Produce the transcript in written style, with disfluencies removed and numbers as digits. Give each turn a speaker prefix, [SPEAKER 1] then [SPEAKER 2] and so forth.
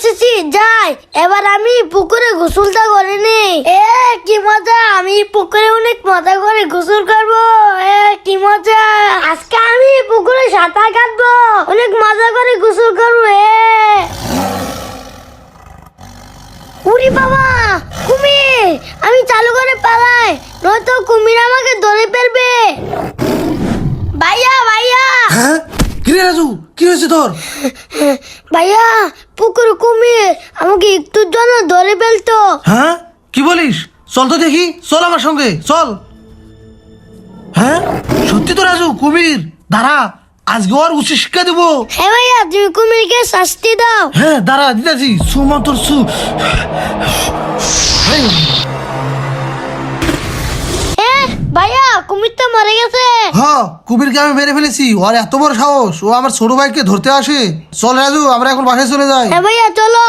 [SPEAKER 1] এসেছি যাই, এবার আমি পুকুরে গোসলটা করে নেই। কি মজা, আমি পুকুরে অনেক মজা করে গোসল করবো। কি মজা, আজকে আমি পুকুরে সাঁতার কাটবো, অনেক মজা করে গোসল করবো। উরি বাবা, কুমির! আমি চালু করে পালাই, নয়তো কুমির আমাকে ধরে ফেলবে। ভাইয়া ভাইয়া
[SPEAKER 2] হ্যাঁ কি রে রাজু, কি হয়েছে তোর?
[SPEAKER 1] ভাইয়া, পুকুর কুমির আমাকে একটুর জন্য ধরে ফেলতো।
[SPEAKER 2] হ্যাঁ কি বলিস? চল তো দেখি, চল আমার সঙ্গে চল। হ্যাঁ সত্যি তো রাজু, কুমির! দাঁড়া, আজকে ওর উচিত শিক্ষা দেবো।
[SPEAKER 1] হ্যাঁ ভাইয়া, তুমি কুমিরকে শাস্তি দাও।
[SPEAKER 2] হ্যাঁ দাঁড়া দিদাজি, সুমন্তর সু।
[SPEAKER 1] ভাইয়া, কুমির তো মরে গেছে।
[SPEAKER 2] হ্যাঁ কুমিরকে আমি মেরে ফেলেছি, ওর এত বড় সাহস, ও আমার ছোট ভাইকে ধরতে আসে। চল রাজু, আমরা এখন বাসায় চলে যাই।
[SPEAKER 1] হ্যাঁ ভাইয়া, চলো।